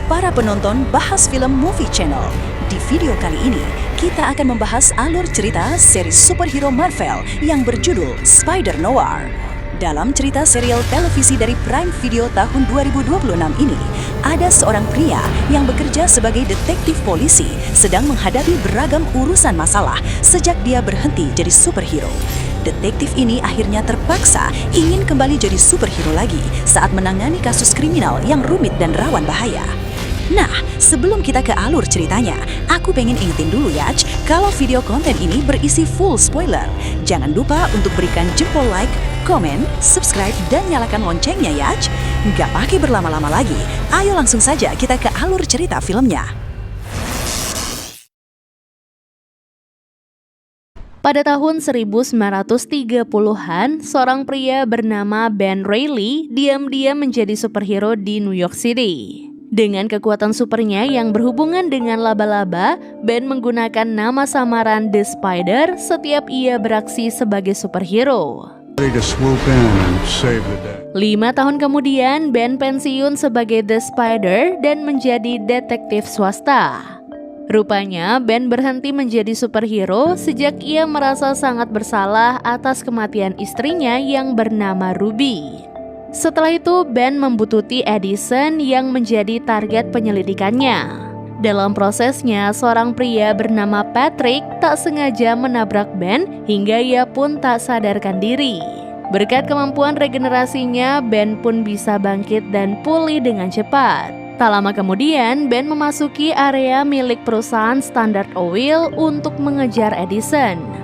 para penonton Bahas Film Movie Channel. Di video kali ini, kita akan membahas alur cerita seri superhero Marvel yang berjudul Spider-Noir. Dalam cerita serial televisi dari Prime Video tahun 2026 ini, ada seorang pria yang bekerja sebagai detektif polisi sedang menghadapi beragam urusan masalah sejak dia berhenti jadi superhero. Detektif ini akhirnya terpaksa ingin kembali jadi superhero lagi saat menangani kasus kriminal yang rumit dan rawan bahaya. Nah, sebelum kita ke alur ceritanya, aku pengen ingetin dulu ya, kalau video konten ini berisi full spoiler. Jangan lupa untuk berikan jempol like, komen, subscribe, dan nyalakan loncengnya ya. Nggak pakai berlama-lama lagi, ayo langsung saja kita ke alur cerita filmnya. Pada tahun 1930-an, seorang pria bernama Ben Reilly diam-diam menjadi superhero di New York City. Dengan kekuatan supernya yang berhubungan dengan laba-laba, Ben menggunakan nama samaran The Spider setiap ia beraksi sebagai superhero. 5 tahun kemudian, Ben pensiun sebagai The Spider dan menjadi detektif swasta. Rupanya, Ben berhenti menjadi superhero sejak ia merasa sangat bersalah atas kematian istrinya yang bernama Ruby. Setelah itu, Ben membuntuti Edison yang menjadi target penyelidikannya. Dalam prosesnya, seorang pria bernama Patrick tak sengaja menabrak Ben hingga ia pun tak sadarkan diri. Berkat kemampuan regenerasinya, Ben pun bisa bangkit dan pulih dengan cepat. Tak lama kemudian, Ben memasuki area milik perusahaan Standard Oil untuk mengejar Edison.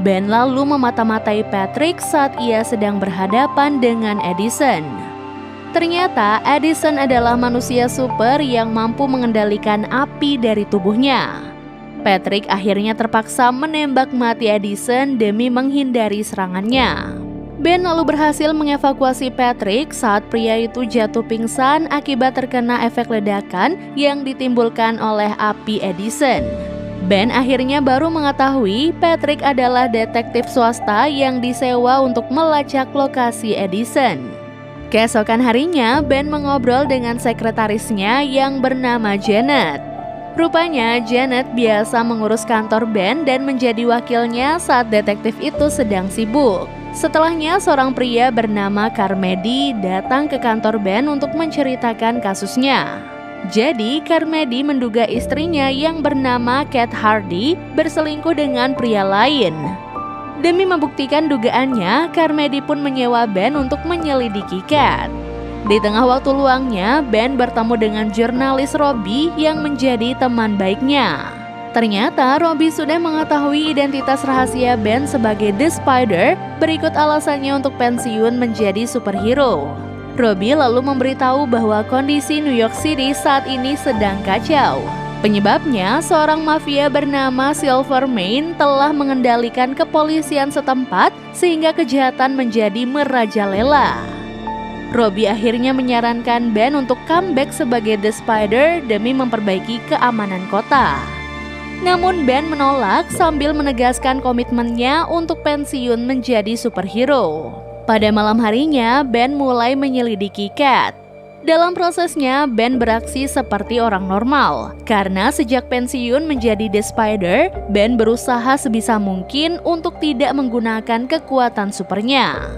Ben lalu memata-matai Patrick saat ia sedang berhadapan dengan Edison. Ternyata Edison adalah manusia super yang mampu mengendalikan api dari tubuhnya. Patrick akhirnya terpaksa menembak mati Edison demi menghindari serangannya. Ben lalu berhasil mengevakuasi Patrick saat pria itu jatuh pingsan akibat terkena efek ledakan yang ditimbulkan oleh api Edison. Ben akhirnya baru mengetahui Patrick adalah detektif swasta yang disewa untuk melacak lokasi Edison. Keesokan harinya, Ben mengobrol dengan sekretarisnya yang bernama Janet. Rupanya, Janet biasa mengurus kantor Ben dan menjadi wakilnya saat detektif itu sedang sibuk. Setelahnya, seorang pria bernama Carmody datang ke kantor Ben untuk menceritakan kasusnya. Jadi, Carmody menduga istrinya yang bernama Cat Hardy berselingkuh dengan pria lain. Demi membuktikan dugaannya, Carmody pun menyewa Ben untuk menyelidiki Cat. Di tengah waktu luangnya, Ben bertemu dengan jurnalis Robbie yang menjadi teman baiknya. Ternyata Robbie sudah mengetahui identitas rahasia Ben sebagai The Spider, berikut alasannya untuk pensiun menjadi superhero. Robbie lalu memberitahu bahwa kondisi New York City saat ini sedang kacau. Penyebabnya, seorang mafia bernama Silvermane telah mengendalikan kepolisian setempat sehingga kejahatan menjadi merajalela. Robbie akhirnya menyarankan Ben untuk comeback sebagai The Spider demi memperbaiki keamanan kota. Namun Ben menolak sambil menegaskan komitmennya untuk pensiun menjadi superhero. Pada malam harinya, Ben mulai menyelidiki Cat. Dalam prosesnya, Ben beraksi seperti orang normal. Karena sejak pensiun menjadi The Spider, Ben berusaha sebisa mungkin untuk tidak menggunakan kekuatan supernya.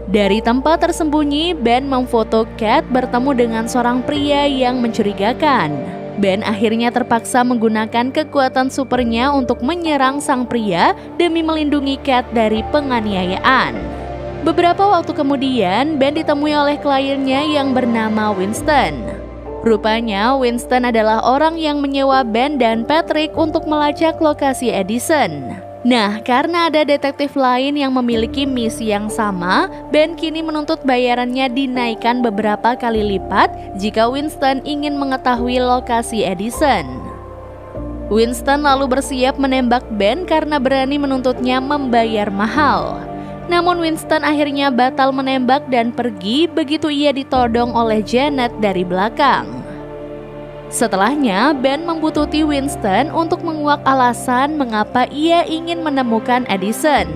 Dari tempat tersembunyi, Ben memfoto Cat bertemu dengan seorang pria yang mencurigakan. Ben akhirnya terpaksa menggunakan kekuatan supernya untuk menyerang sang pria demi melindungi Cat dari penganiayaan. Beberapa waktu kemudian, Ben ditemui oleh kliennya yang bernama Winston. Rupanya, Winston adalah orang yang menyewa Ben dan Patrick untuk melacak lokasi Edison. Nah, karena ada detektif lain yang memiliki misi yang sama, Ben kini menuntut bayarannya dinaikkan beberapa kali lipat jika Winston ingin mengetahui lokasi Edison. Winston lalu bersiap menembak Ben karena berani menuntutnya membayar mahal. Namun Winston akhirnya batal menembak dan pergi begitu ia ditodong oleh Janet dari belakang. Setelahnya, Ben membuntuti Winston untuk menguak alasan mengapa ia ingin menemukan Edison.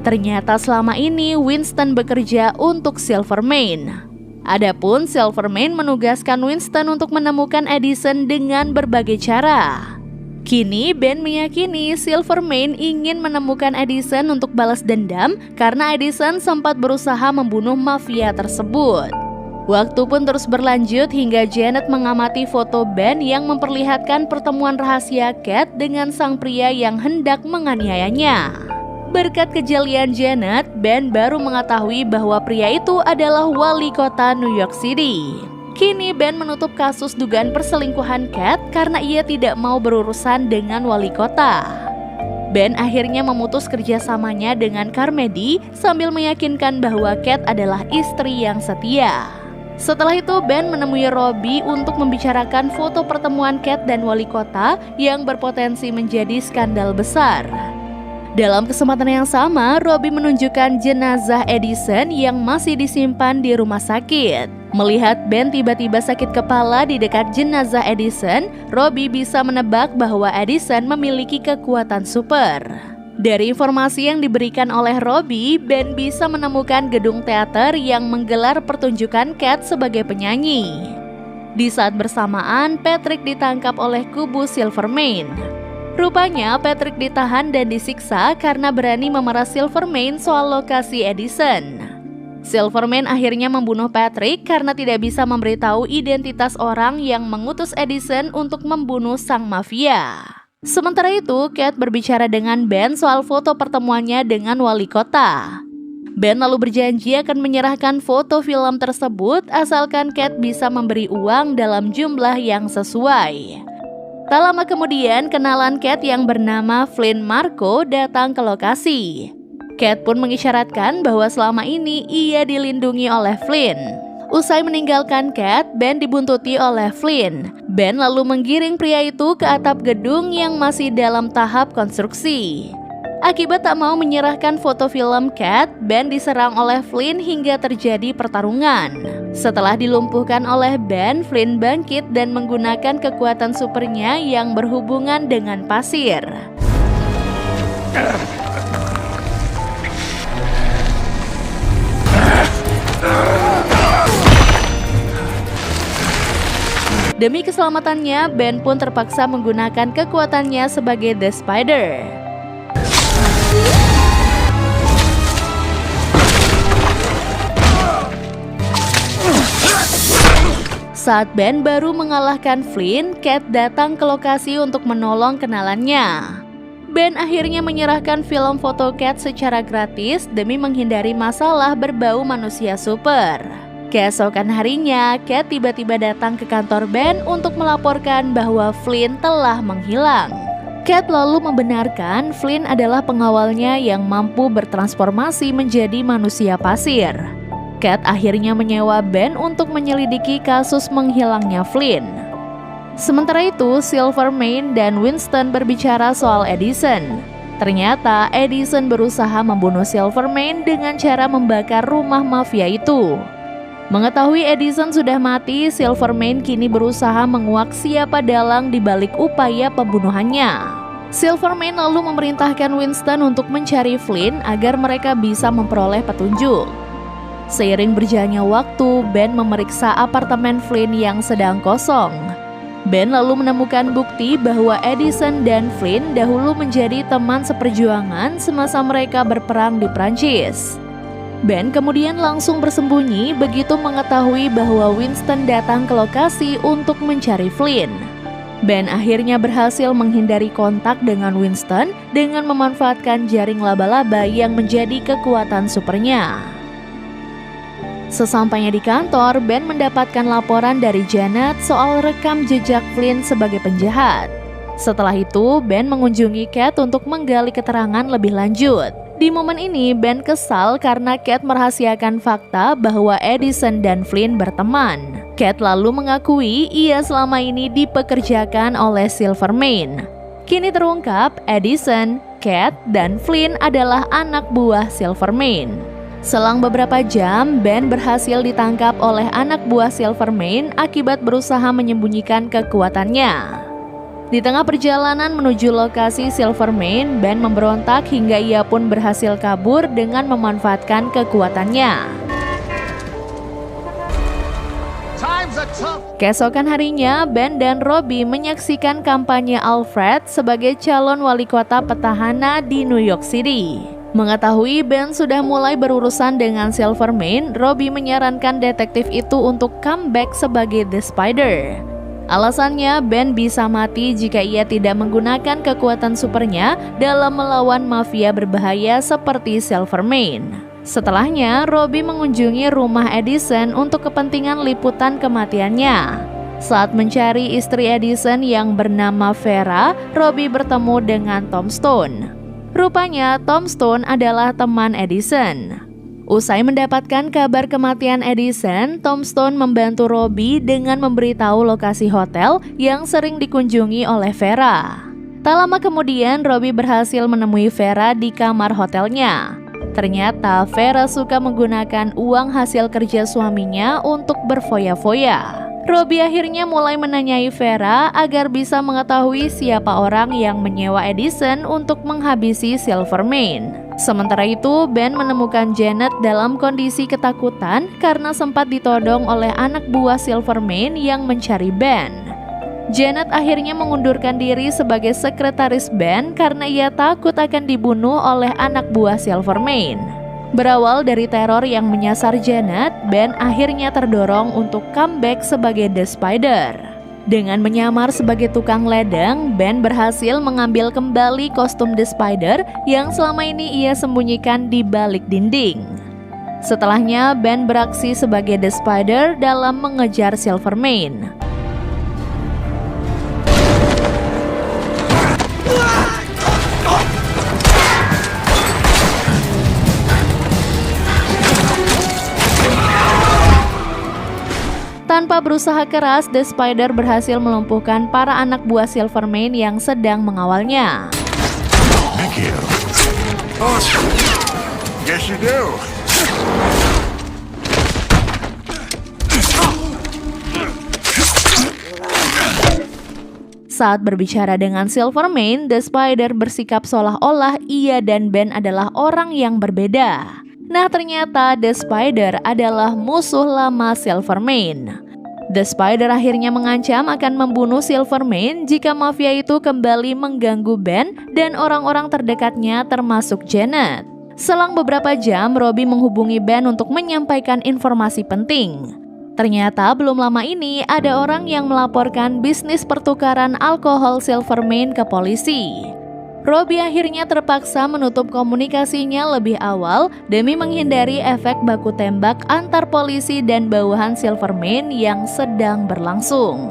Ternyata selama ini Winston bekerja untuk Silvermane. Adapun Silvermane menugaskan Winston untuk menemukan Edison dengan berbagai cara. Kini Ben meyakini Silvermane ingin menemukan Edison untuk balas dendam karena Edison sempat berusaha membunuh mafia tersebut. Waktu pun terus berlanjut hingga Janet mengamati foto Ben yang memperlihatkan pertemuan rahasia Cat dengan sang pria yang hendak menganiayanya. Berkat kejelian Janet, Ben baru mengetahui bahwa pria itu adalah wali kota New York City. Kini Ben menutup kasus dugaan perselingkuhan Cat karena ia tidak mau berurusan dengan wali kota. Ben akhirnya memutus kerjasamanya dengan Carmody sambil meyakinkan bahwa Cat adalah istri yang setia. Setelah itu Ben menemui Robbie untuk membicarakan foto pertemuan Cat dan wali kota yang berpotensi menjadi skandal besar. Dalam kesempatan yang sama, Robbie menunjukkan jenazah Edison yang masih disimpan di rumah sakit. Melihat Ben tiba-tiba sakit kepala di dekat jenazah Edison, Robbie bisa menebak bahwa Edison memiliki kekuatan super. Dari informasi yang diberikan oleh Robbie, Ben bisa menemukan gedung teater yang menggelar pertunjukan Cat sebagai penyanyi. Di saat bersamaan, Patrick ditangkap oleh kubu Silvermane. Rupanya Patrick ditahan dan disiksa karena berani memeras Silvermane soal lokasi Edison. Silvermane akhirnya membunuh Patrick karena tidak bisa memberitahu identitas orang yang mengutus Edison untuk membunuh sang mafia. Sementara itu, Cat berbicara dengan Ben soal foto pertemuannya dengan wali kota. Ben lalu berjanji akan menyerahkan foto film tersebut asalkan Cat bisa memberi uang dalam jumlah yang sesuai. Tak lama kemudian, kenalan Cat yang bernama Flynn Marco datang ke lokasi. Cat pun mengisyaratkan bahwa selama ini ia dilindungi oleh Flynn. Usai meninggalkan Cat, Ben dibuntuti oleh Flynn. Ben lalu menggiring pria itu ke atap gedung yang masih dalam tahap konstruksi. Akibat tak mau menyerahkan foto film Cat, Ben diserang oleh Flynn hingga terjadi pertarungan. Setelah dilumpuhkan oleh Ben, Flynn bangkit dan menggunakan kekuatan supernya yang berhubungan dengan pasir. Demi keselamatannya, Ben pun terpaksa menggunakan kekuatannya sebagai The Spider. Saat Ben baru mengalahkan Flynn, Cat datang ke lokasi untuk menolong kenalannya. Ben akhirnya menyerahkan film foto Cat secara gratis demi menghindari masalah berbau manusia super. Keesokan harinya, Cat tiba-tiba datang ke kantor Ben untuk melaporkan bahwa Flynn telah menghilang. Cat lalu membenarkan Flynn adalah pengawalnya yang mampu bertransformasi menjadi manusia pasir. Cat akhirnya menyewa Ben untuk menyelidiki kasus menghilangnya Flynn. Sementara itu, Silvermane dan Winston berbicara soal Edison. Ternyata Edison berusaha membunuh Silvermane dengan cara membakar rumah mafia itu. Mengetahui Edison sudah mati, Silvermane kini berusaha menguak siapa dalang di balik upaya pembunuhannya. Silvermane lalu memerintahkan Winston untuk mencari Flynn agar mereka bisa memperoleh petunjuk. Seiring berjalannya waktu, Ben memeriksa apartemen Flynn yang sedang kosong. Ben lalu menemukan bukti bahwa Edison dan Flynn dahulu menjadi teman seperjuangan semasa mereka berperang di Prancis. Ben kemudian langsung bersembunyi begitu mengetahui bahwa Winston datang ke lokasi untuk mencari Flynn. Ben akhirnya berhasil menghindari kontak dengan Winston dengan memanfaatkan jaring laba-laba yang menjadi kekuatan supernya. Sesampainya di kantor, Ben mendapatkan laporan dari Janet soal rekam jejak Flynn sebagai penjahat. Setelah itu, Ben mengunjungi Cat untuk menggali keterangan lebih lanjut. Di momen ini, Ben kesal karena Cat merahasiakan fakta bahwa Edison dan Flynn berteman. Cat lalu mengakui ia selama ini dipekerjakan oleh Silvermane. Kini terungkap, Edison, Cat, dan Flynn adalah anak buah Silvermane. Selang beberapa jam, Ben berhasil ditangkap oleh anak buah Silvermane akibat berusaha menyembunyikan kekuatannya. Di tengah perjalanan menuju lokasi Silvermane, Ben memberontak hingga ia pun berhasil kabur dengan memanfaatkan kekuatannya. Keesokan harinya, Ben dan Robbie menyaksikan kampanye Alfred sebagai calon wali kota petahana di New York City. Mengetahui Ben sudah mulai berurusan dengan Silvermane, Robbie menyarankan detektif itu untuk comeback sebagai The Spider. Alasannya, Ben bisa mati jika ia tidak menggunakan kekuatan supernya dalam melawan mafia berbahaya seperti Silvermane. Setelahnya, Robbie mengunjungi rumah Edison untuk kepentingan liputan kematiannya. Saat mencari istri Edison yang bernama Vera, Robbie bertemu dengan Tom Stone. Rupanya Tom Stone adalah teman Edison. Usai mendapatkan kabar kematian Edison, Tom Stone membantu Robbie dengan memberitahu lokasi hotel yang sering dikunjungi oleh Vera. Tak lama kemudian, Robbie berhasil menemui Vera di kamar hotelnya. Ternyata Vera suka menggunakan uang hasil kerja suaminya untuk berfoya-foya. Robbie akhirnya mulai menanyai Vera agar bisa mengetahui siapa orang yang menyewa Edison untuk menghabisi Silvermane. Sementara itu, Ben menemukan Janet dalam kondisi ketakutan karena sempat ditodong oleh anak buah Silvermane yang mencari Ben. Janet akhirnya mengundurkan diri sebagai sekretaris Ben karena ia takut akan dibunuh oleh anak buah Silvermane. Berawal dari teror yang menyasar Janet, Ben akhirnya terdorong untuk comeback sebagai The Spider. Dengan menyamar sebagai tukang ledeng, Ben berhasil mengambil kembali kostum The Spider yang selama ini ia sembunyikan di balik dinding. Setelahnya, Ben beraksi sebagai The Spider dalam mengejar Silvermane. Tanpa berusaha keras, The Spider berhasil melumpuhkan para anak buah Silvermane yang sedang mengawalnya. Thank you. Awesome. Yes, you do. Saat berbicara dengan Silvermane, The Spider bersikap seolah-olah ia dan Ben adalah orang yang berbeda. Nah, ternyata The Spider adalah musuh lama Silvermane. The Spider akhirnya mengancam akan membunuh Silvermane jika mafia itu kembali mengganggu Ben dan orang-orang terdekatnya termasuk Janet. Selang beberapa jam, Robbie menghubungi Ben untuk menyampaikan informasi penting. Ternyata belum lama ini ada orang yang melaporkan bisnis pertukaran alkohol Silvermane ke polisi. Robbie akhirnya terpaksa menutup komunikasinya lebih awal demi menghindari efek baku tembak antar polisi dan bawahan Silvermane yang sedang berlangsung.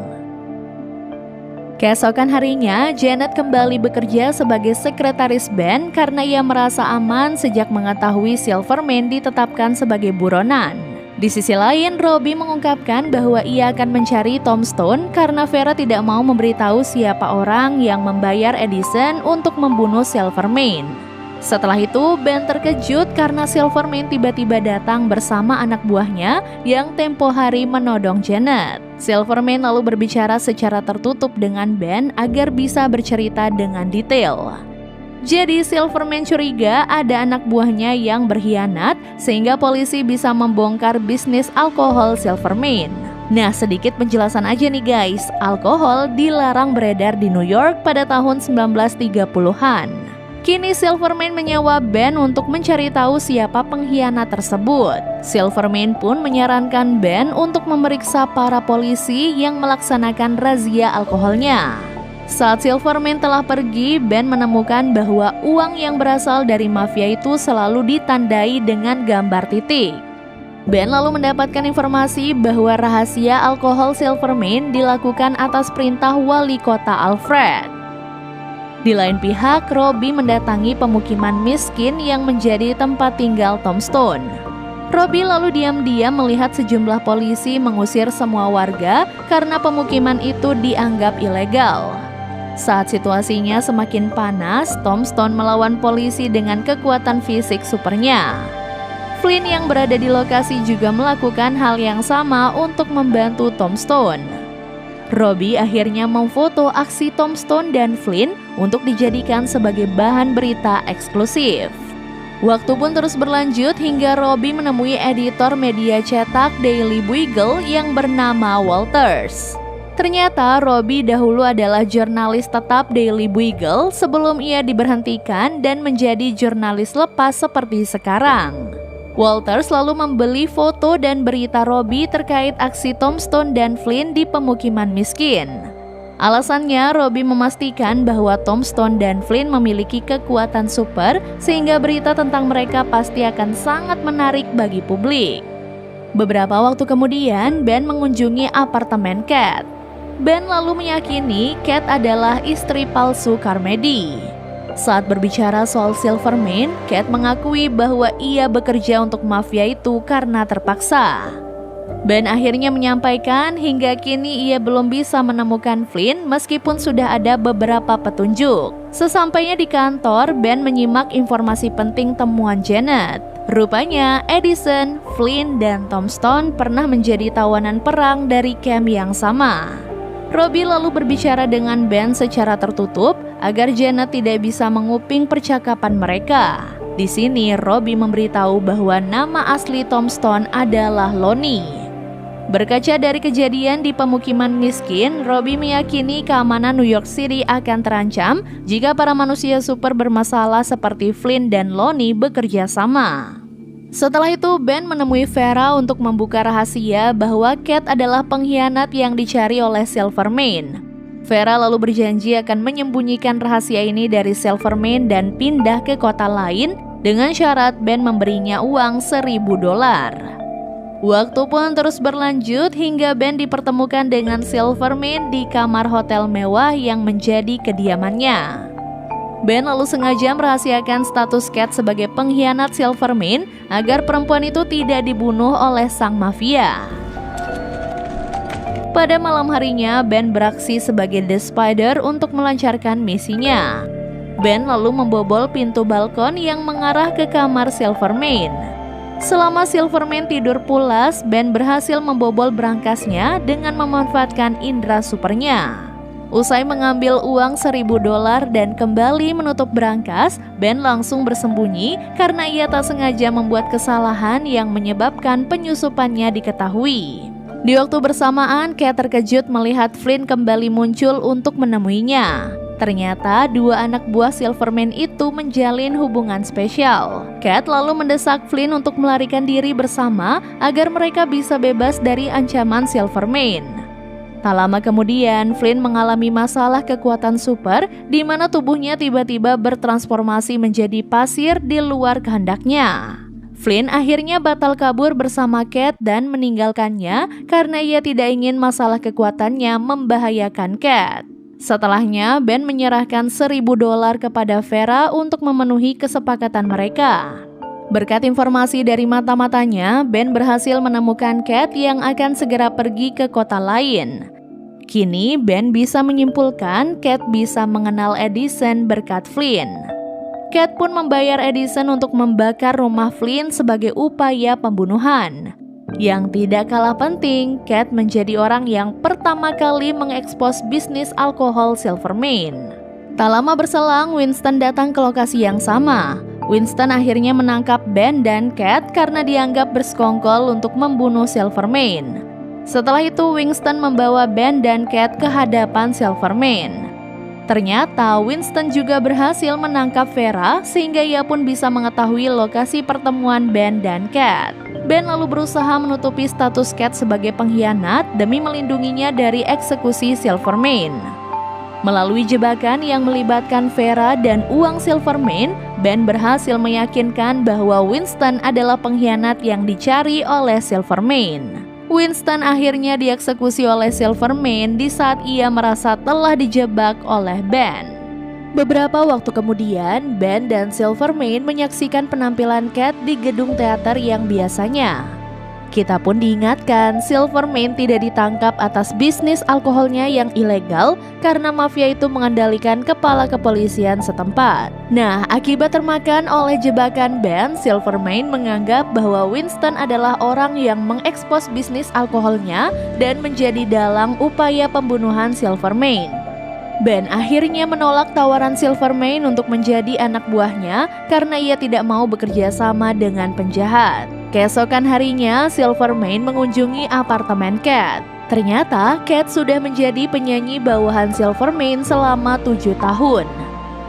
Keesokan harinya, Janet kembali bekerja sebagai sekretaris Ben karena ia merasa aman sejak mengetahui Silvermane ditetapkan sebagai buronan. Di sisi lain, Robbie mengungkapkan bahwa ia akan mencari Tom Stone karena Vera tidak mau memberitahu siapa orang yang membayar Edison untuk membunuh Silvermane. Setelah itu, Ben terkejut karena Silvermane tiba-tiba datang bersama anak buahnya yang tempo hari menodong Janet. Silvermane lalu berbicara secara tertutup dengan Ben agar bisa bercerita dengan detail. Jadi Silvermane curiga ada anak buahnya yang berkhianat sehingga polisi bisa membongkar bisnis alkohol Silvermane. Nah, sedikit penjelasan aja nih guys, alkohol dilarang beredar di New York pada tahun 1930-an. Kini Silvermane menyewa Ben untuk mencari tahu siapa pengkhianat tersebut. Silvermane pun menyarankan Ben untuk memeriksa para polisi yang melaksanakan razia alkoholnya. Saat Silvermane telah pergi, Ben menemukan bahwa uang yang berasal dari mafia itu selalu ditandai dengan gambar titik. Ben lalu mendapatkan informasi bahwa rahasia alkohol Silvermane dilakukan atas perintah wali kota Alfred. Di lain pihak, Robbie mendatangi pemukiman miskin yang menjadi tempat tinggal Tom Stone. Robbie lalu diam-diam melihat sejumlah polisi mengusir semua warga karena pemukiman itu dianggap ilegal. Saat situasinya semakin panas, Tom Stone melawan polisi dengan kekuatan fisik supernya. Flynn yang berada di lokasi juga melakukan hal yang sama untuk membantu Tom Stone. Robbie akhirnya memfoto aksi Tom Stone dan Flynn untuk dijadikan sebagai bahan berita eksklusif. Waktu pun terus berlanjut hingga Robbie menemui editor media cetak Daily Bugle yang bernama Walters. Ternyata Robbie dahulu adalah jurnalis tetap Daily Bugle sebelum ia diberhentikan dan menjadi jurnalis lepas seperti sekarang. Walters lalu membeli foto dan berita Robbie terkait aksi Tombstone dan Flynn di pemukiman miskin. Alasannya, Robbie memastikan bahwa Tombstone dan Flynn memiliki kekuatan super sehingga berita tentang mereka pasti akan sangat menarik bagi publik. Beberapa waktu kemudian, Ben mengunjungi apartemen Cat. Ben lalu meyakini Cat adalah istri palsu Carmody. Saat berbicara soal Silvermane, Cat mengakui bahwa ia bekerja untuk mafia itu karena terpaksa. Ben akhirnya menyampaikan hingga kini ia belum bisa menemukan Flynn meskipun sudah ada beberapa petunjuk. Sesampainya di kantor, Ben menyimak informasi penting temuan Janet. Rupanya Edison, Flynn, dan Tombstone pernah menjadi tawanan perang dari camp yang sama. Robbie lalu berbicara dengan Ben secara tertutup agar Janet tidak bisa menguping percakapan mereka. Di sini Robbie memberitahu bahwa nama asli Tombstone adalah Lonnie. Berkaca dari kejadian di pemukiman miskin, Robbie meyakini keamanan New York City akan terancam jika para manusia super bermasalah seperti Flynn dan Lonnie bekerja sama. Setelah itu, Ben menemui Vera untuk membuka rahasia bahwa Cat adalah pengkhianat yang dicari oleh Silvermane. Vera lalu berjanji akan menyembunyikan rahasia ini dari Silvermane dan pindah ke kota lain dengan syarat Ben memberinya uang $1.000. Waktu pun terus berlanjut hingga Ben dipertemukan dengan Silvermane di kamar hotel mewah yang menjadi kediamannya. Ben lalu sengaja merahasiakan status Cat sebagai pengkhianat Silvermane agar perempuan itu tidak dibunuh oleh sang mafia. Pada malam harinya, Ben beraksi sebagai The Spider untuk melancarkan misinya. Ben lalu membobol pintu balkon yang mengarah ke kamar Silvermane. Selama Silvermane tidur pulas, Ben berhasil membobol berangkasnya dengan memanfaatkan indera supernya. Usai mengambil uang $1.000 dan kembali menutup berangkas, Ben langsung bersembunyi karena ia tak sengaja membuat kesalahan yang menyebabkan penyusupannya diketahui. Di waktu bersamaan, Cat terkejut melihat Flynn kembali muncul untuk menemuinya. Ternyata dua anak buah Silvermane itu menjalin hubungan spesial. Cat lalu mendesak Flynn untuk melarikan diri bersama agar mereka bisa bebas dari ancaman Silvermane. Tak lama kemudian, Flynn mengalami masalah kekuatan super di mana tubuhnya tiba-tiba bertransformasi menjadi pasir di luar kehendaknya. Flynn akhirnya batal kabur bersama Cat dan meninggalkannya karena ia tidak ingin masalah kekuatannya membahayakan Cat. Setelahnya, Ben menyerahkan $1.000 kepada Vera untuk memenuhi kesepakatan mereka. Berkat informasi dari mata-matanya, Ben berhasil menemukan Cat yang akan segera pergi ke kota lain. Kini, Ben bisa menyimpulkan Cat bisa mengenal Edison berkat Flynn. Cat pun membayar Edison untuk membakar rumah Flynn sebagai upaya pembunuhan. Yang tidak kalah penting, Cat menjadi orang yang pertama kali mengekspos bisnis alkohol Silvermane. Tak lama berselang, Winston datang ke lokasi yang sama. Winston akhirnya menangkap Ben dan Cat karena dianggap bersekongkol untuk membunuh Silvermane. Setelah itu, Winston membawa Ben dan Cat ke hadapan Silvermane. Ternyata Winston juga berhasil menangkap Vera sehingga ia pun bisa mengetahui lokasi pertemuan Ben dan Cat. Ben lalu berusaha menutupi status Cat sebagai pengkhianat demi melindunginya dari eksekusi Silvermane. Melalui jebakan yang melibatkan Vera dan uang Silvermane, Ben berhasil meyakinkan bahwa Winston adalah pengkhianat yang dicari oleh Silvermane. Winston akhirnya dieksekusi oleh Silvermane di saat ia merasa telah dijebak oleh Ben. Beberapa waktu kemudian, Ben dan Silvermane menyaksikan penampilan Cat di gedung teater yang biasanya. Kita pun diingatkan Silvermane tidak ditangkap atas bisnis alkoholnya yang ilegal karena mafia itu mengendalikan kepala kepolisian setempat. Nah, akibat termakan oleh jebakan Ben, Silvermane menganggap bahwa Winston adalah orang yang mengekspos bisnis alkoholnya dan menjadi dalang upaya pembunuhan Silvermane. Ben akhirnya menolak tawaran Silvermane untuk menjadi anak buahnya karena ia tidak mau bekerja sama dengan penjahat. Keesokan harinya, Silvermane mengunjungi apartemen Cat. Ternyata Cat sudah menjadi penyanyi bawahan Silvermane selama 7 tahun.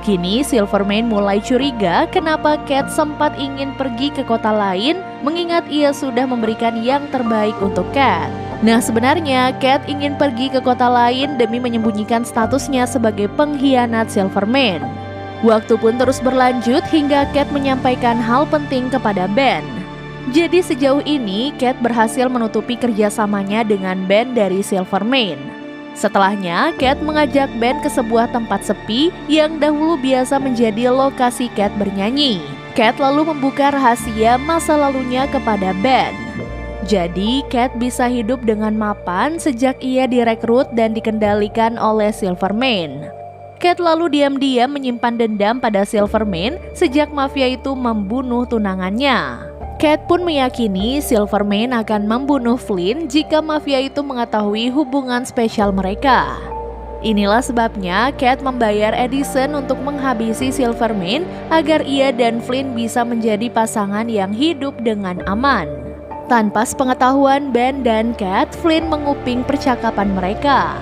Kini Silvermane mulai curiga kenapa Cat sempat ingin pergi ke kota lain mengingat ia sudah memberikan yang terbaik untuk Cat. Nah, sebenarnya Cat ingin pergi ke kota lain demi menyembunyikan statusnya sebagai pengkhianat Silvermane. Waktu pun terus berlanjut hingga Cat menyampaikan hal penting kepada Ben. Jadi sejauh ini Cat berhasil menutupi kerjasamanya dengan Ben dari Silvermane. Setelahnya, Cat mengajak Ben ke sebuah tempat sepi yang dahulu biasa menjadi lokasi Cat bernyanyi. Cat lalu membuka rahasia masa lalunya kepada Ben. Jadi, Cat bisa hidup dengan mapan sejak ia direkrut dan dikendalikan oleh Silvermane. Cat lalu diam-diam menyimpan dendam pada Silvermane sejak mafia itu membunuh tunangannya. Cat pun meyakini Silvermane akan membunuh Flynn jika mafia itu mengetahui hubungan spesial mereka. Inilah sebabnya Cat membayar Edison untuk menghabisi Silvermane agar ia dan Flynn bisa menjadi pasangan yang hidup dengan aman. Tanpa sepengetahuan Ben dan Cat, Flynn menguping percakapan mereka.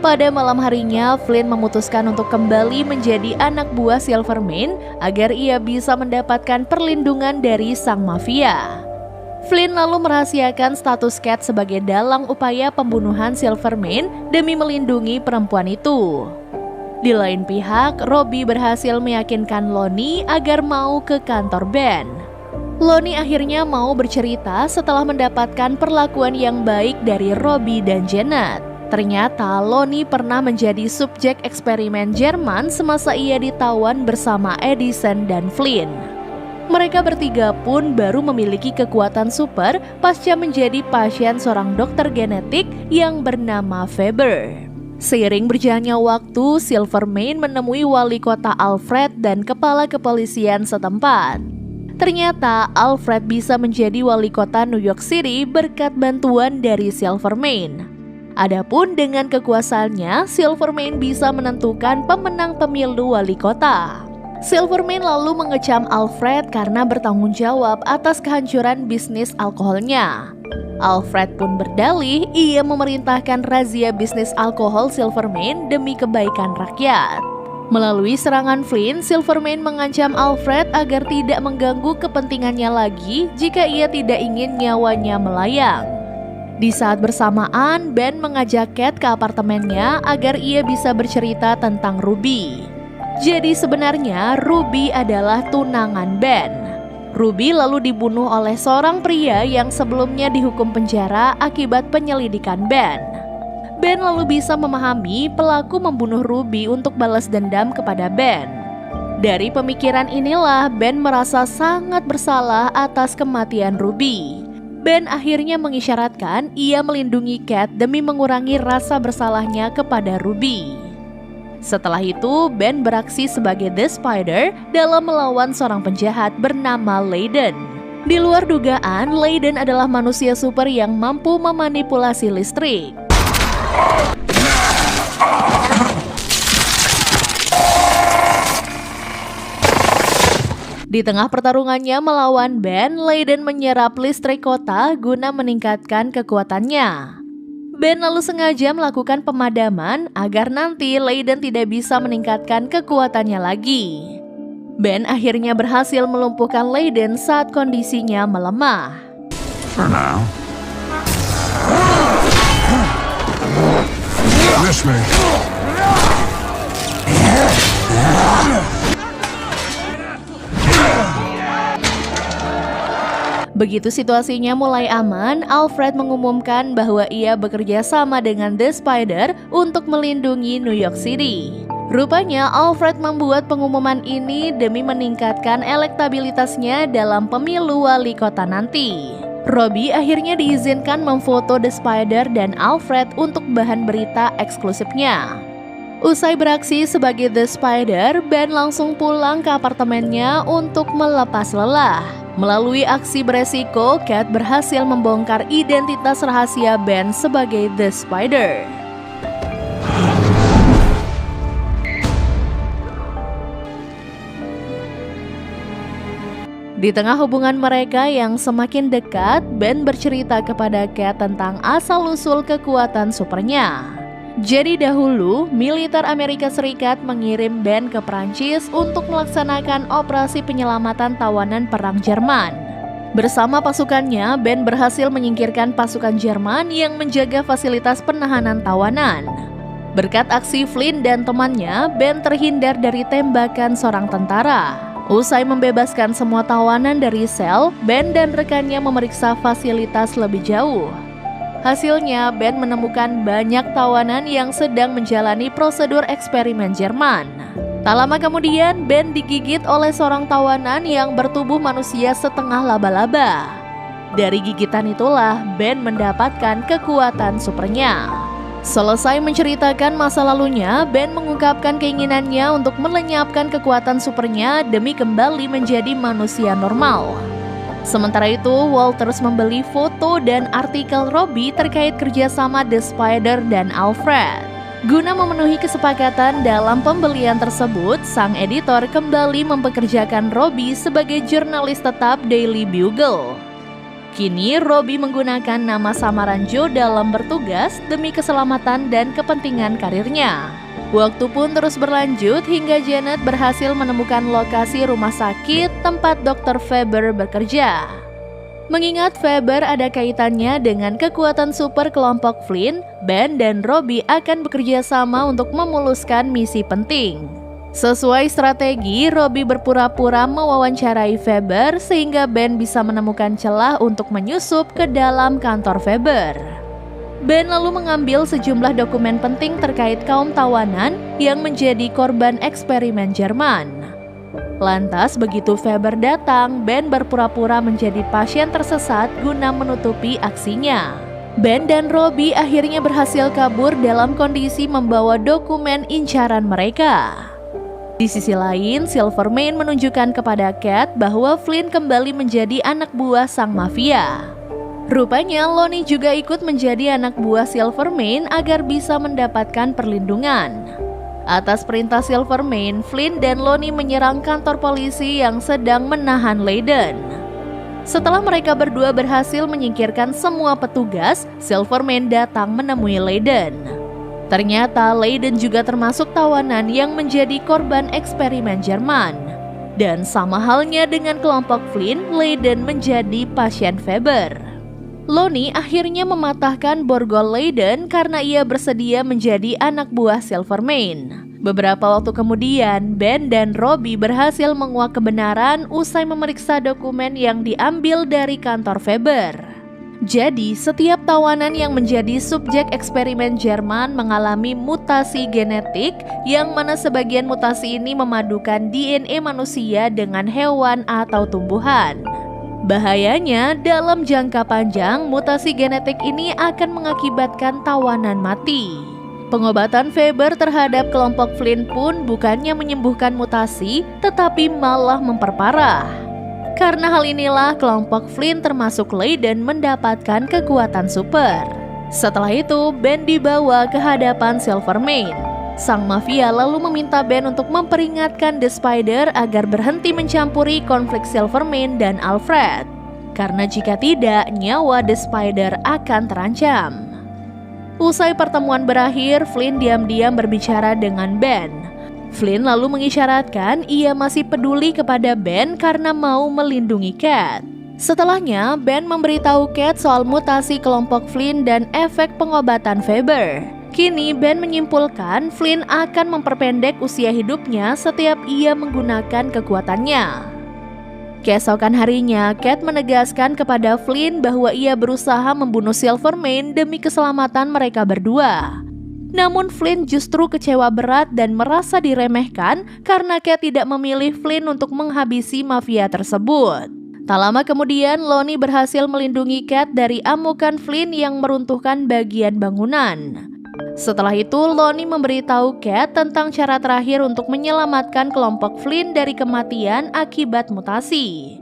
Pada malam harinya, Flynn memutuskan untuk kembali menjadi anak buah Silvermane agar ia bisa mendapatkan perlindungan dari sang mafia. Flynn lalu merahasiakan status Cat sebagai dalang upaya pembunuhan Silvermane demi melindungi perempuan itu. Di lain pihak, Robbie berhasil meyakinkan Lonnie agar mau ke kantor Ben. Lonnie akhirnya mau bercerita setelah mendapatkan perlakuan yang baik dari Robbie dan Janet. Ternyata Lonnie pernah menjadi subjek eksperimen Jerman semasa ia ditawan bersama Edison dan Flynn. Mereka bertiga pun baru memiliki kekuatan super pasca menjadi pasien seorang dokter genetik yang bernama Faber. Seiring berjalannya waktu, Silvermane menemui wali kota Alfred dan kepala kepolisian setempat. Ternyata Alfred bisa menjadi wali kota New York City berkat bantuan dari Silvermane. Adapun dengan kekuasaannya, Silvermane bisa menentukan pemenang pemilu wali kota. Silvermane lalu mengecam Alfred karena bertanggung jawab atas kehancuran bisnis alkoholnya. Alfred pun berdalih ia memerintahkan razia bisnis alkohol Silvermane demi kebaikan rakyat. Melalui serangan Flynn, Silvermane mengancam Alfred agar tidak mengganggu kepentingannya lagi jika ia tidak ingin nyawanya melayang. Di saat bersamaan, Ben mengajak Cat ke apartemennya agar ia bisa bercerita tentang Ruby. Jadi sebenarnya Ruby adalah tunangan Ben. Ruby lalu dibunuh oleh seorang pria yang sebelumnya dihukum penjara akibat penyelidikan Ben. Ben lalu bisa memahami pelaku membunuh Ruby untuk balas dendam kepada Ben. Dari pemikiran inilah Ben merasa sangat bersalah atas kematian Ruby. Ben akhirnya mengisyaratkan ia melindungi Cat demi mengurangi rasa bersalahnya kepada Ruby. Setelah itu, Ben beraksi sebagai The Spider dalam melawan seorang penjahat bernama Layden. Di luar dugaan, Layden adalah manusia super yang mampu memanipulasi listrik. Di tengah pertarungannya melawan Ben, Layden menyerap listrik kota guna meningkatkan kekuatannya. Ben lalu sengaja melakukan pemadaman agar nanti Layden tidak bisa meningkatkan kekuatannya lagi. Ben akhirnya berhasil melumpuhkan Layden saat kondisinya melemah. For now. This way. Begitu situasinya mulai aman, Alfred mengumumkan bahwa ia bekerja sama dengan The Spider untuk melindungi New York City. Rupanya Alfred membuat pengumuman ini demi meningkatkan elektabilitasnya dalam pemilu wali kota nanti. Robbie akhirnya diizinkan memfoto The Spider dan Alfred untuk bahan berita eksklusifnya. Usai beraksi sebagai The Spider, Ben langsung pulang ke apartemennya untuk melepas lelah. Melalui aksi beresiko, Cat berhasil membongkar identitas rahasia Ben sebagai The Spider. Di tengah hubungan mereka yang semakin dekat, Ben bercerita kepada Kate tentang asal-usul kekuatan supernya. Jadi dahulu, militer Amerika Serikat mengirim Ben ke Prancis untuk melaksanakan operasi penyelamatan tawanan perang Jerman. Bersama pasukannya, Ben berhasil menyingkirkan pasukan Jerman yang menjaga fasilitas penahanan tawanan. Berkat aksi Flynn dan temannya, Ben terhindar dari tembakan seorang tentara. Usai membebaskan semua tawanan dari sel, Ben dan rekannya memeriksa fasilitas lebih jauh. Hasilnya, Ben menemukan banyak tawanan yang sedang menjalani prosedur eksperimen Jerman. Tak lama kemudian, Ben digigit oleh seorang tawanan yang bertubuh manusia setengah laba-laba. Dari gigitan itulah Ben mendapatkan kekuatan supernya. Selesai menceritakan masa lalunya, Ben mengungkapkan keinginannya untuk melenyapkan kekuatan supernya demi kembali menjadi manusia normal. Sementara itu, Walters membeli foto dan artikel Robbie terkait kerjasama The Spider dan Alfred. Guna memenuhi kesepakatan dalam pembelian tersebut, sang editor kembali mempekerjakan Robbie sebagai jurnalis tetap Daily Bugle. Kini, Robbie menggunakan nama samaran Joe dalam bertugas demi keselamatan dan kepentingan karirnya. Waktu pun terus berlanjut hingga Janet berhasil menemukan lokasi rumah sakit tempat Dr. Faber bekerja. Mengingat Faber ada kaitannya dengan kekuatan super kelompok Flynn, Ben dan Robbie akan bekerja sama untuk memuluskan misi penting. Sesuai strategi, Robbie berpura-pura mewawancarai Faber sehingga Ben bisa menemukan celah untuk menyusup ke dalam kantor Faber. Ben lalu mengambil sejumlah dokumen penting terkait kaum tawanan yang menjadi korban eksperimen Jerman. Lantas begitu Faber datang, Ben berpura-pura menjadi pasien tersesat guna menutupi aksinya. Ben dan Robbie akhirnya berhasil kabur dalam kondisi membawa dokumen incaran mereka. Di sisi lain, Silvermane menunjukkan kepada Kate bahwa Flynn kembali menjadi anak buah sang mafia. Rupanya Lonnie juga ikut menjadi anak buah Silvermane agar bisa mendapatkan perlindungan. Atas perintah Silvermane, Flynn dan Lonnie menyerang kantor polisi yang sedang menahan Layden. Setelah mereka berdua berhasil menyingkirkan semua petugas, Silvermane datang menemui Layden. Ternyata Layden juga termasuk tawanan yang menjadi korban eksperimen Jerman. Dan sama halnya dengan kelompok Flynn, Layden menjadi pasien Faber. Lonnie akhirnya mematahkan borgol Layden karena ia bersedia menjadi anak buah Silvermane. Beberapa waktu kemudian, Ben dan Robbie berhasil menguak kebenaran usai memeriksa dokumen yang diambil dari kantor Faber. Jadi, setiap tawanan yang menjadi subjek eksperimen Jerman mengalami mutasi genetik, yang mana sebagian mutasi ini memadukan DNA manusia dengan hewan atau tumbuhan. Bahayanya, dalam jangka panjang, mutasi genetik ini akan mengakibatkan tawanan mati. Pengobatan Faber terhadap kelompok Flynn pun bukannya menyembuhkan mutasi, tetapi malah memperparah. Karena hal inilah kelompok Flynn termasuk Layden mendapatkan kekuatan super. Setelah itu, Ben dibawa ke hadapan Silvermane. Sang mafia lalu meminta Ben untuk memperingatkan The Spider agar berhenti mencampuri konflik Silvermane dan Alfred. Karena jika tidak, nyawa The Spider akan terancam. Usai pertemuan berakhir, Flynn diam-diam berbicara dengan Ben. Flynn lalu mengisyaratkan ia masih peduli kepada Ben karena mau melindungi Kate. Setelahnya, Ben memberitahu Kate soal mutasi kelompok Flynn dan efek pengobatan Faber. Kini Ben menyimpulkan Flynn akan memperpendek usia hidupnya setiap ia menggunakan kekuatannya. Keesokan harinya, Kate menegaskan kepada Flynn bahwa ia berusaha membunuh Silvermane demi keselamatan mereka berdua. Namun Flynn justru kecewa berat dan merasa diremehkan karena Kate tidak memilih Flynn untuk menghabisi mafia tersebut. Tak lama kemudian, Lonnie berhasil melindungi Kate dari amukan Flynn yang meruntuhkan bagian bangunan. Setelah itu, Lonnie memberitahu Kate tentang cara terakhir untuk menyelamatkan kelompok Flynn dari kematian akibat mutasi.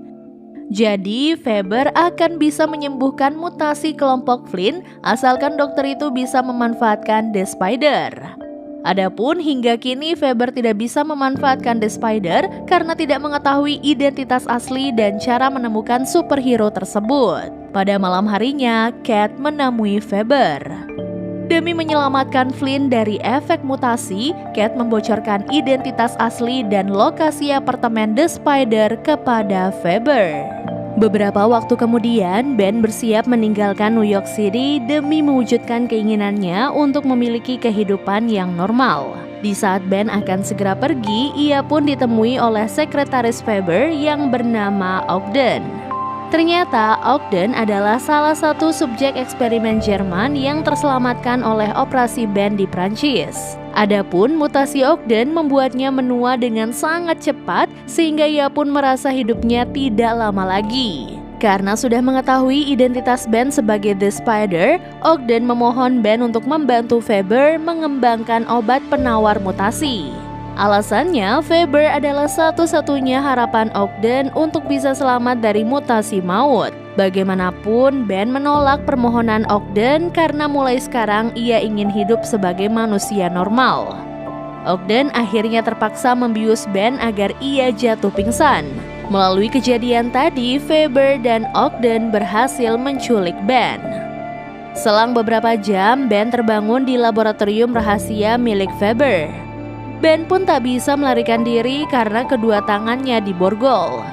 Jadi, Faber akan bisa menyembuhkan mutasi kelompok Flynn asalkan dokter itu bisa memanfaatkan The Spider. Adapun hingga kini Faber tidak bisa memanfaatkan The Spider karena tidak mengetahui identitas asli dan cara menemukan superhero tersebut. Pada malam harinya, Cat menemui Faber. Demi menyelamatkan Flynn dari efek mutasi, Cat membocorkan identitas asli dan lokasi apartemen The Spider kepada Faber. Beberapa waktu kemudian, Ben bersiap meninggalkan New York City demi mewujudkan keinginannya untuk memiliki kehidupan yang normal. Di saat Ben akan segera pergi, ia pun ditemui oleh sekretaris Faber yang bernama Ogden. Ternyata Ogden adalah salah satu subjek eksperimen Jerman yang terselamatkan oleh operasi Ben di Prancis. Adapun mutasi Ogden membuatnya menua dengan sangat cepat sehingga ia pun merasa hidupnya tidak lama lagi. Karena sudah mengetahui identitas Ben sebagai The Spider, Ogden memohon Ben untuk membantu Faber mengembangkan obat penawar mutasi. Alasannya, Faber adalah satu-satunya harapan Ogden untuk bisa selamat dari mutasi maut. Bagaimanapun, Ben menolak permohonan Ogden karena mulai sekarang ia ingin hidup sebagai manusia normal. Ogden akhirnya terpaksa membius Ben agar ia jatuh pingsan. Melalui kejadian tadi, Faber dan Ogden berhasil menculik Ben. Selang beberapa jam, Ben terbangun di laboratorium rahasia milik Faber. Ben pun tak bisa melarikan diri karena kedua tangannya diborgol.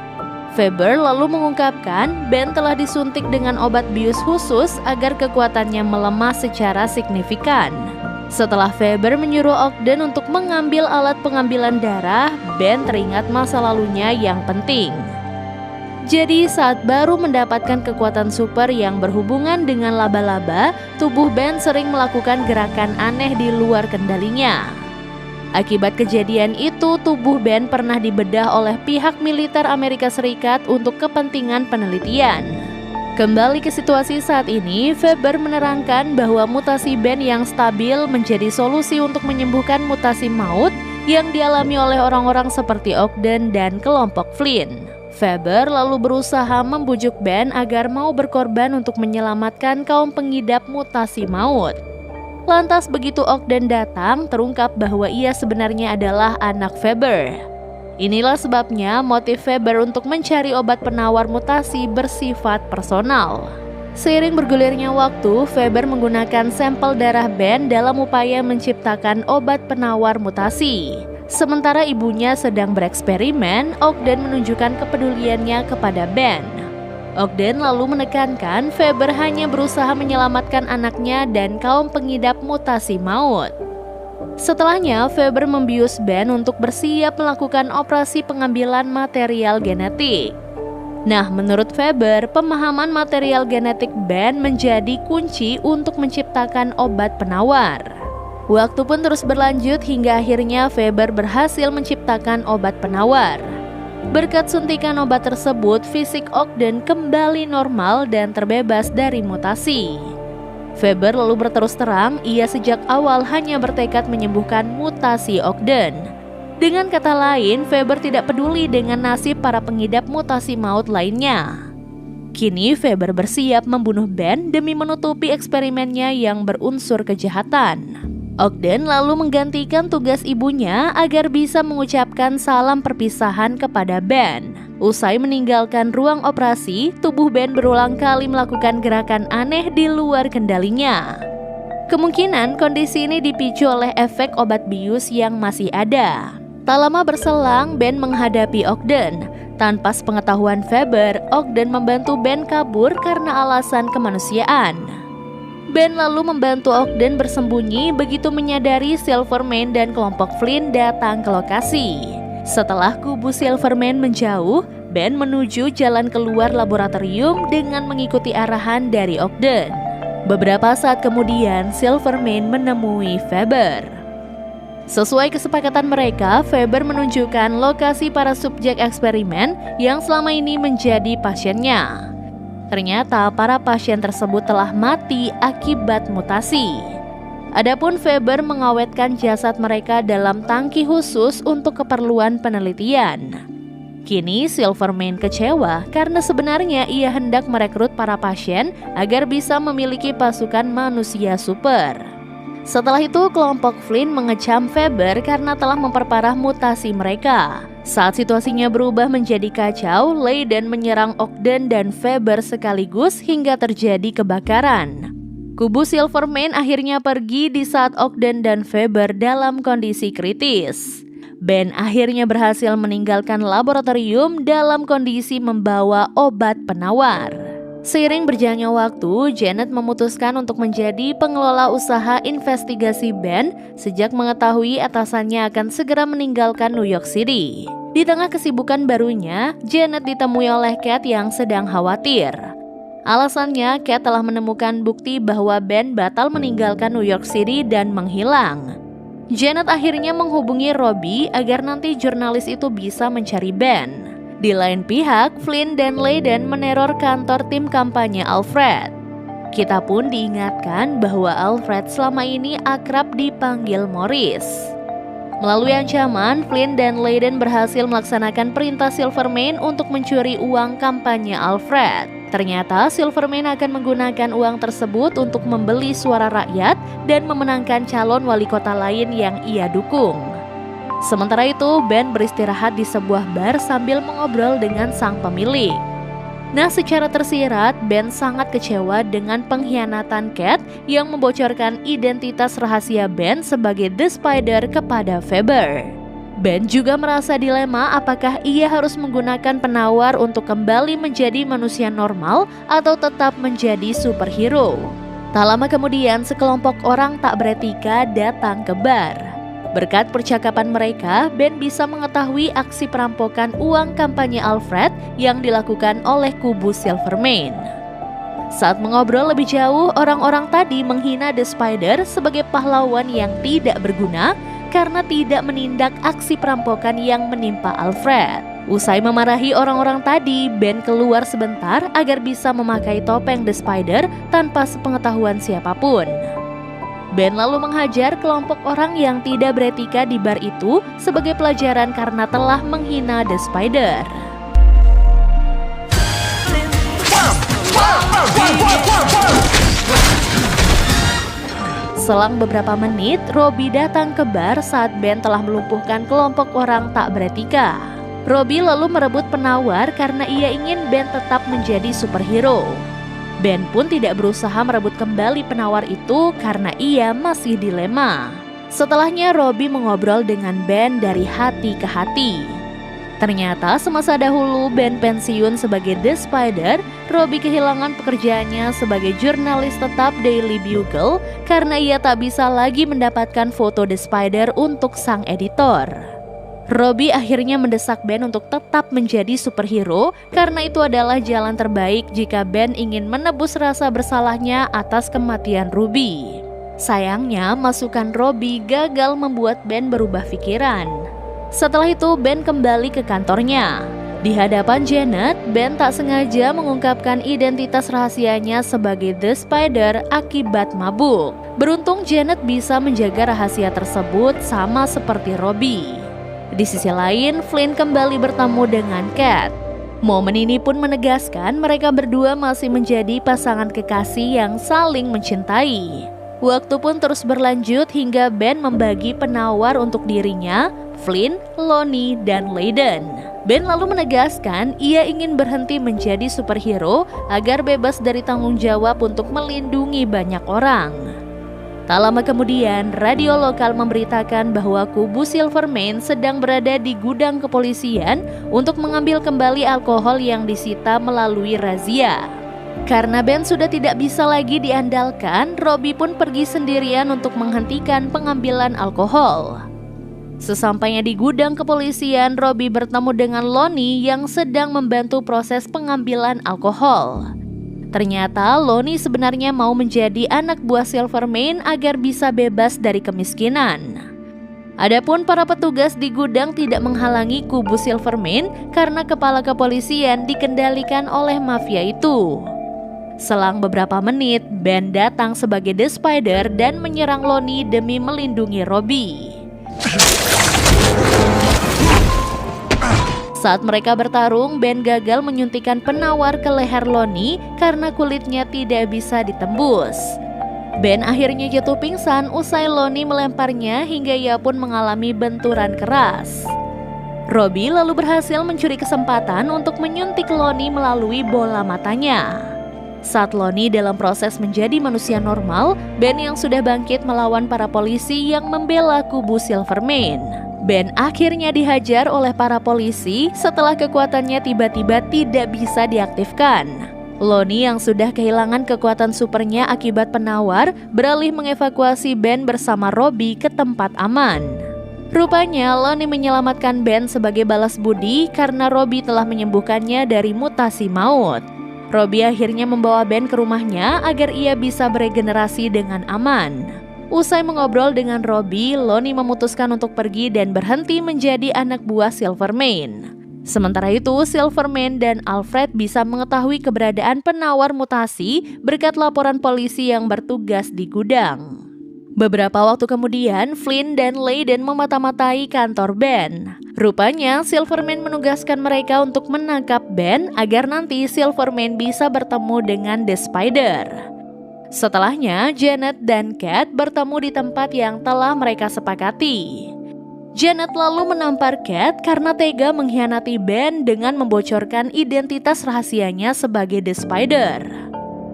Faber lalu mengungkapkan Ben telah disuntik dengan obat bius khusus agar kekuatannya melemah secara signifikan. Setelah Faber menyuruh Ogden untuk mengambil alat pengambilan darah, Ben teringat masa lalunya yang penting. Jadi saat baru mendapatkan kekuatan super yang berhubungan dengan laba-laba, tubuh Ben sering melakukan gerakan aneh di luar kendalinya. Akibat kejadian itu, tubuh Ben pernah dibedah oleh pihak militer Amerika Serikat untuk kepentingan penelitian. Kembali ke situasi saat ini, Faber menerangkan bahwa mutasi Ben yang stabil menjadi solusi untuk menyembuhkan mutasi maut yang dialami oleh orang-orang seperti Ogden dan kelompok Flynn. Faber lalu berusaha membujuk Ben agar mau berkorban untuk menyelamatkan kaum pengidap mutasi maut. Lantas begitu Ogden datang, terungkap bahwa ia sebenarnya adalah anak Faber. Inilah sebabnya motif Faber untuk mencari obat penawar mutasi bersifat personal. Seiring bergulirnya waktu, Faber menggunakan sampel darah Ben dalam upaya menciptakan obat penawar mutasi. Sementara ibunya sedang bereksperimen, Ogden menunjukkan kepeduliannya kepada Ben. Ogden lalu menekankan Faber hanya berusaha menyelamatkan anaknya dan kaum pengidap mutasi maut. Setelahnya, Faber membius Ben untuk bersiap melakukan operasi pengambilan material genetik. Nah, menurut Faber, pemahaman material genetik Ben menjadi kunci untuk menciptakan obat penawar. Waktu pun terus berlanjut hingga akhirnya Faber berhasil menciptakan obat penawar. Berkat suntikan obat tersebut, fisik Ogden kembali normal dan terbebas dari mutasi. Faber lalu berterus terang, ia sejak awal hanya bertekad menyembuhkan mutasi Ogden. Dengan kata lain, Faber tidak peduli dengan nasib para pengidap mutasi maut lainnya. Kini Faber bersiap membunuh Ben demi menutupi eksperimennya yang berunsur kejahatan. Ogden lalu menggantikan tugas ibunya agar bisa mengucapkan salam perpisahan kepada Ben. Usai meninggalkan ruang operasi, tubuh Ben berulang kali melakukan gerakan aneh di luar kendalinya. Kemungkinan kondisi ini dipicu oleh efek obat bius yang masih ada. Tak lama berselang, Ben menghadapi Ogden. Tanpa sepengetahuan Faber, Ogden membantu Ben kabur karena alasan kemanusiaan. Ben lalu membantu Ogden bersembunyi begitu menyadari Silverman dan kelompok Flynn datang ke lokasi. Setelah kubu Silverman menjauh, Ben menuju jalan keluar laboratorium dengan mengikuti arahan dari Ogden. Beberapa saat kemudian, Silverman menemui Faber. Sesuai kesepakatan mereka, Faber menunjukkan lokasi para subjek eksperimen yang selama ini menjadi pasiennya. Ternyata para pasien tersebut telah mati akibat mutasi. Adapun Faber mengawetkan jasad mereka dalam tangki khusus untuk keperluan penelitian. Kini Silverman kecewa karena sebenarnya ia hendak merekrut para pasien agar bisa memiliki pasukan manusia super. Setelah itu, kelompok Flynn mengecam Faber karena telah memperparah mutasi mereka. Saat situasinya berubah menjadi kacau, Layden menyerang Ogden dan Faber sekaligus hingga terjadi kebakaran. Kubu Silvermane akhirnya pergi di saat Ogden dan Faber dalam kondisi kritis. Ben akhirnya berhasil meninggalkan laboratorium dalam kondisi membawa obat penawar. Seiring berjalannya waktu, Janet memutuskan untuk menjadi pengelola usaha investigasi Ben sejak mengetahui atasannya akan segera meninggalkan New York City. Di tengah kesibukan barunya, Janet ditemui oleh Cat yang sedang khawatir. Alasannya, Cat telah menemukan bukti bahwa Ben batal meninggalkan New York City dan menghilang. Janet akhirnya menghubungi Robbie agar nanti jurnalis itu bisa mencari Ben. Di lain pihak, Flynn dan Layden meneror kantor tim kampanye Alfred. Kita pun diingatkan bahwa Alfred selama ini akrab dipanggil Morris. Melalui ancaman, Flynn dan Layden berhasil melaksanakan perintah Silvermane untuk mencuri uang kampanye Alfred. Ternyata Silvermane akan menggunakan uang tersebut untuk membeli suara rakyat dan memenangkan calon wali kota lain yang ia dukung. Sementara itu, Ben beristirahat di sebuah bar sambil mengobrol dengan sang pemilik. Nah, secara tersirat, Ben sangat kecewa dengan pengkhianatan Cat yang membocorkan identitas rahasia Ben sebagai The Spider kepada Faber. Ben juga merasa dilema apakah ia harus menggunakan penawar untuk kembali menjadi manusia normal atau tetap menjadi superhero. Tak lama kemudian, sekelompok orang tak beretika datang ke bar. Berkat percakapan mereka, Ben bisa mengetahui aksi perampokan uang kampanye Alfred yang dilakukan oleh kubu Silvermane. Saat mengobrol lebih jauh, orang-orang tadi menghina The Spider sebagai pahlawan yang tidak berguna karena tidak menindak aksi perampokan yang menimpa Alfred. Usai memarahi orang-orang tadi, Ben keluar sebentar agar bisa memakai topeng The Spider tanpa sepengetahuan siapapun. Ben lalu menghajar kelompok orang yang tidak beretika di bar itu sebagai pelajaran karena telah menghina The Spider. Selang beberapa menit, Robbie datang ke bar saat Ben telah melumpuhkan kelompok orang tak beretika. Robbie lalu merebut penawar karena ia ingin Ben tetap menjadi superhero. Ben pun tidak berusaha merebut kembali penawar itu karena ia masih dilema. Setelahnya Robbie mengobrol dengan Ben dari hati ke hati. Ternyata semasa dahulu Ben pensiun sebagai The Spider, Robbie kehilangan pekerjaannya sebagai jurnalis tetap Daily Bugle karena ia tak bisa lagi mendapatkan foto The Spider untuk sang editor. Robbie akhirnya mendesak Ben untuk tetap menjadi superhero karena itu adalah jalan terbaik jika Ben ingin menebus rasa bersalahnya atas kematian Ruby. Sayangnya, masukan Robbie gagal membuat Ben berubah pikiran. Setelah itu, Ben kembali ke kantornya. Di hadapan Janet, Ben tak sengaja mengungkapkan identitas rahasianya sebagai The Spider akibat mabuk. Beruntung Janet bisa menjaga rahasia tersebut sama seperti Robbie. Di sisi lain, Flynn kembali bertemu dengan Cat. Momen ini pun menegaskan mereka berdua masih menjadi pasangan kekasih yang saling mencintai. Waktu pun terus berlanjut hingga Ben membagi penawar untuk dirinya, Flynn, Lonnie, dan Layden. Ben lalu menegaskan ia ingin berhenti menjadi superhero agar bebas dari tanggung jawab untuk melindungi banyak orang. Tak lama kemudian, radio lokal memberitakan bahwa kubu Silvermane sedang berada di gudang kepolisian untuk mengambil kembali alkohol yang disita melalui razia. Karena Ben sudah tidak bisa lagi diandalkan, Robbie pun pergi sendirian untuk menghentikan pengambilan alkohol. Sesampainya di gudang kepolisian, Robbie bertemu dengan Lonnie yang sedang membantu proses pengambilan alkohol. Ternyata Lonnie sebenarnya mau menjadi anak buah Silvermane agar bisa bebas dari kemiskinan. Adapun para petugas di gudang tidak menghalangi kubu Silvermane karena kepala kepolisian dikendalikan oleh mafia itu. Selang beberapa menit, Ben datang sebagai The Spider dan menyerang Lonnie demi melindungi Robbie. Saat mereka bertarung, Ben gagal menyuntikkan penawar ke leher Lonnie karena kulitnya tidak bisa ditembus. Ben akhirnya jatuh pingsan usai Lonnie melemparnya hingga ia pun mengalami benturan keras. Robbie lalu berhasil mencuri kesempatan untuk menyuntik Lonnie melalui bola matanya. Saat Lonnie dalam proses menjadi manusia normal, Ben yang sudah bangkit melawan para polisi yang membela kubu Silvermane. Ben akhirnya dihajar oleh para polisi setelah kekuatannya tiba-tiba tidak bisa diaktifkan. Lonnie yang sudah kehilangan kekuatan supernya akibat penawar beralih mengevakuasi Ben bersama Robbie ke tempat aman. Rupanya Lonnie menyelamatkan Ben sebagai balas budi karena Robbie telah menyembuhkannya dari mutasi maut. Robbie akhirnya membawa Ben ke rumahnya agar ia bisa beregenerasi dengan aman. Usai mengobrol dengan Robbie, Lonnie memutuskan untuk pergi dan berhenti menjadi anak buah Silvermane. Sementara itu, Silvermane dan Alfred bisa mengetahui keberadaan penawar mutasi berkat laporan polisi yang bertugas di gudang. Beberapa waktu kemudian, Flynn dan Layden memata-matai kantor Ben. Rupanya, Silvermane menugaskan mereka untuk menangkap Ben agar nanti Silvermane bisa bertemu dengan The Spider. Setelahnya, Janet dan Cat bertemu di tempat yang telah mereka sepakati. Janet lalu menampar Cat karena tega mengkhianati Ben dengan membocorkan identitas rahasianya sebagai The Spider.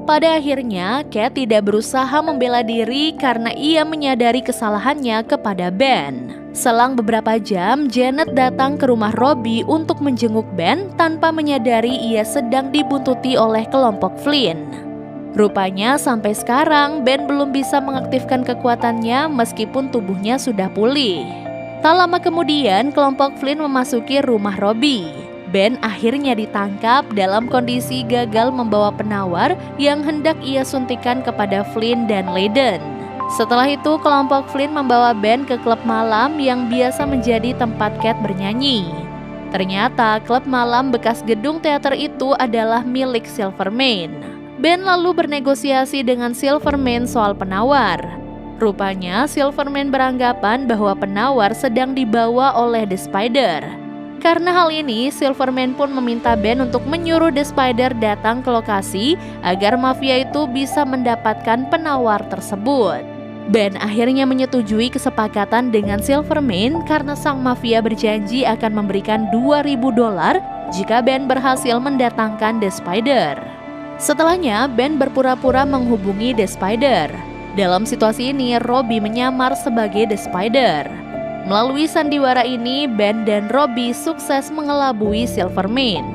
Pada akhirnya, Cat tidak berusaha membela diri karena ia menyadari kesalahannya kepada Ben. Selang beberapa jam, Janet datang ke rumah Robbie untuk menjenguk Ben tanpa menyadari ia sedang dibuntuti oleh kelompok Flynn. Rupanya sampai sekarang Ben belum bisa mengaktifkan kekuatannya meskipun tubuhnya sudah pulih. Tak lama kemudian, kelompok Flynn memasuki rumah Robbie. Ben akhirnya ditangkap dalam kondisi gagal membawa penawar yang hendak ia suntikan kepada Flynn dan Layden. Setelah itu, kelompok Flynn membawa Ben ke klub malam yang biasa menjadi tempat Cat bernyanyi. Ternyata klub malam bekas gedung teater itu adalah milik Silvermane. Ben lalu bernegosiasi dengan Silvermane soal penawar. Rupanya Silvermane beranggapan bahwa penawar sedang dibawa oleh The Spider. Karena hal ini, Silvermane pun meminta Ben untuk menyuruh The Spider datang ke lokasi agar mafia itu bisa mendapatkan penawar tersebut. Ben akhirnya menyetujui kesepakatan dengan Silvermane karena sang mafia berjanji akan memberikan $2.000 jika Ben berhasil mendatangkan The Spider. Setelahnya, Ben berpura-pura menghubungi The Spider. Dalam situasi ini, Robbie menyamar sebagai The Spider. Melalui sandiwara ini, Ben dan Robbie sukses mengelabui Silvermane.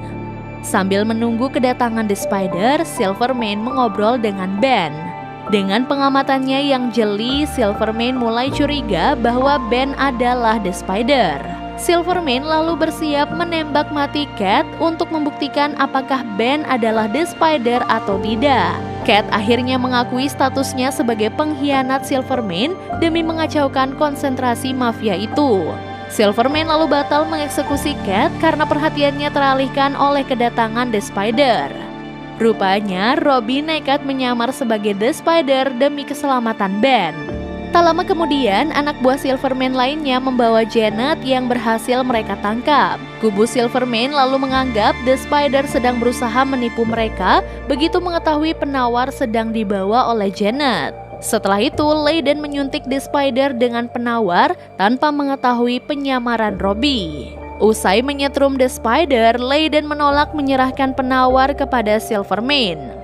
Sambil menunggu kedatangan The Spider, Silvermane mengobrol dengan Ben. Dengan pengamatannya yang jeli, Silvermane mulai curiga bahwa Ben adalah The Spider. Silvermane lalu bersiap menembak mati Cat untuk membuktikan apakah Ben adalah The Spider atau tidak. Cat akhirnya mengakui statusnya sebagai pengkhianat Silvermane demi mengacaukan konsentrasi mafia itu. Silvermane lalu batal mengeksekusi Cat karena perhatiannya teralihkan oleh kedatangan The Spider. Rupanya Robbie nekat menyamar sebagai The Spider demi keselamatan Ben. Tak lama kemudian, anak buah Silvermane lainnya membawa Janet yang berhasil mereka tangkap. Kubu Silvermane lalu menganggap The Spider sedang berusaha menipu mereka begitu mengetahui penawar sedang dibawa oleh Janet. Setelah itu, Layden menyuntik The Spider dengan penawar tanpa mengetahui penyamaran Robbie. Usai menyetrum The Spider, Layden menolak menyerahkan penawar kepada Silvermane.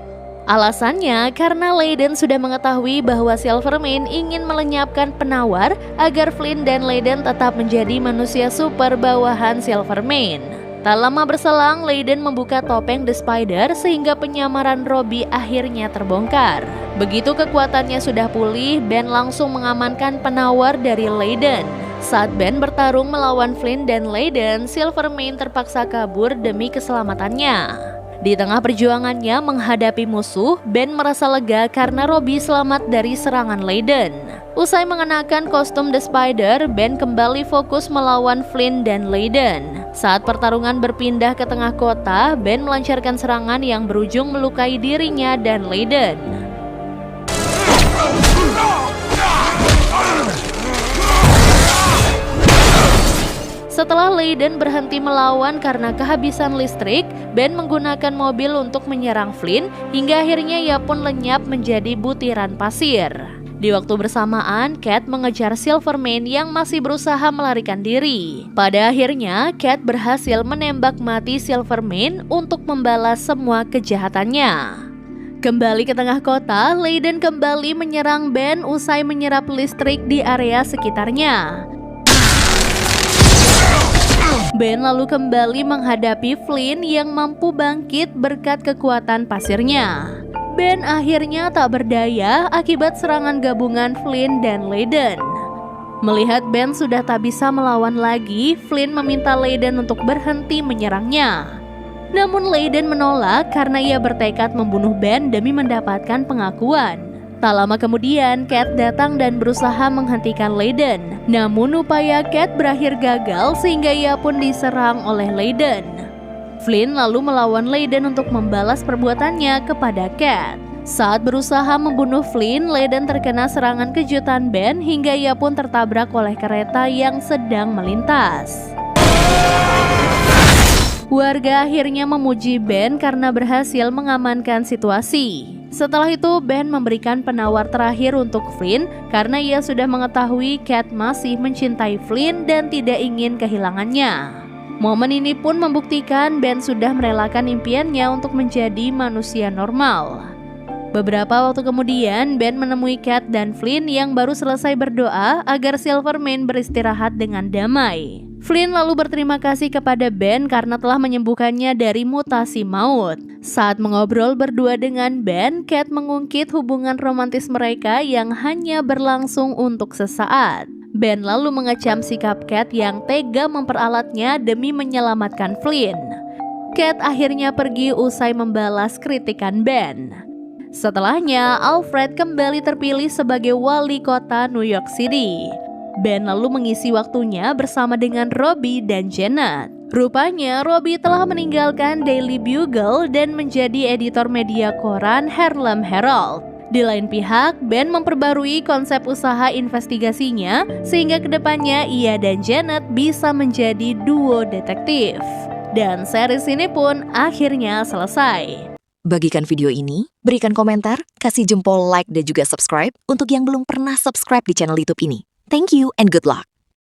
Alasannya karena Layden sudah mengetahui bahwa Silvermane ingin melenyapkan penawar agar Flynn dan Layden tetap menjadi manusia super bawahan Silvermane. Tak lama berselang, Layden membuka topeng The Spider sehingga penyamaran Robbie akhirnya terbongkar. Begitu kekuatannya sudah pulih, Ben langsung mengamankan penawar dari Layden. Saat Ben bertarung melawan Flynn dan Layden, Silvermane terpaksa kabur demi keselamatannya. Di tengah perjuangannya menghadapi musuh, Ben merasa lega karena Robbie selamat dari serangan Layden. Usai mengenakan kostum The Spider, Ben kembali fokus melawan Flynn dan Layden. Saat pertarungan berpindah ke tengah kota, Ben melancarkan serangan yang berujung melukai dirinya dan Layden. Setelah Layden berhenti melawan karena kehabisan listrik, Ben menggunakan mobil untuk menyerang Flynn hingga akhirnya ia pun lenyap menjadi butiran pasir. Di waktu bersamaan, Cat mengejar Silvermane yang masih berusaha melarikan diri. Pada akhirnya, Cat berhasil menembak mati Silvermane untuk membalas semua kejahatannya. Kembali ke tengah kota, Layden kembali menyerang Ben usai menyerap listrik di area sekitarnya. Ben lalu kembali menghadapi Flynn yang mampu bangkit berkat kekuatan pasirnya. Ben akhirnya tak berdaya akibat serangan gabungan Flynn dan Layden. Melihat Ben sudah tak bisa melawan lagi, Flynn meminta Layden untuk berhenti menyerangnya. Namun Layden menolak karena ia bertekad membunuh Ben demi mendapatkan pengakuan. Tak lama kemudian, Cat datang dan berusaha menghentikan Layden. Namun upaya Cat berakhir gagal sehingga ia pun diserang oleh Layden. Flynn lalu melawan Layden untuk membalas perbuatannya kepada Cat. Saat berusaha membunuh Flynn, Layden terkena serangan kejutan Ben hingga ia pun tertabrak oleh kereta yang sedang melintas. Warga akhirnya memuji Ben karena berhasil mengamankan situasi. Setelah itu, Ben memberikan penawar terakhir untuk Flynn karena ia sudah mengetahui Cat masih mencintai Flynn dan tidak ingin kehilangannya. Momen ini pun membuktikan Ben sudah merelakan impiannya untuk menjadi manusia normal. Beberapa waktu kemudian, Ben menemui Cat dan Flynn yang baru selesai berdoa agar Silvermane beristirahat dengan damai. Flynn lalu berterima kasih kepada Ben karena telah menyembuhkannya dari mutasi maut. Saat mengobrol berdua dengan Ben, Cat mengungkit hubungan romantis mereka yang hanya berlangsung untuk sesaat. Ben lalu mengecam sikap Cat yang tega memperalatnya demi menyelamatkan Flynn. Cat akhirnya pergi usai membalas kritikan Ben. Setelahnya, Alfred kembali terpilih sebagai wali kota New York City. Ben lalu mengisi waktunya bersama dengan Robbie dan Janet. Rupanya Robbie telah meninggalkan Daily Bugle dan menjadi editor media koran Harlem Herald. Di lain pihak, Ben memperbarui konsep usaha investigasinya sehingga kedepannya ia dan Janet bisa menjadi duo detektif. Dan series ini pun akhirnya selesai. Bagikan video ini, berikan komentar, kasih jempol like dan juga subscribe untuk yang belum pernah subscribe di channel YouTube ini. Thank you and good luck.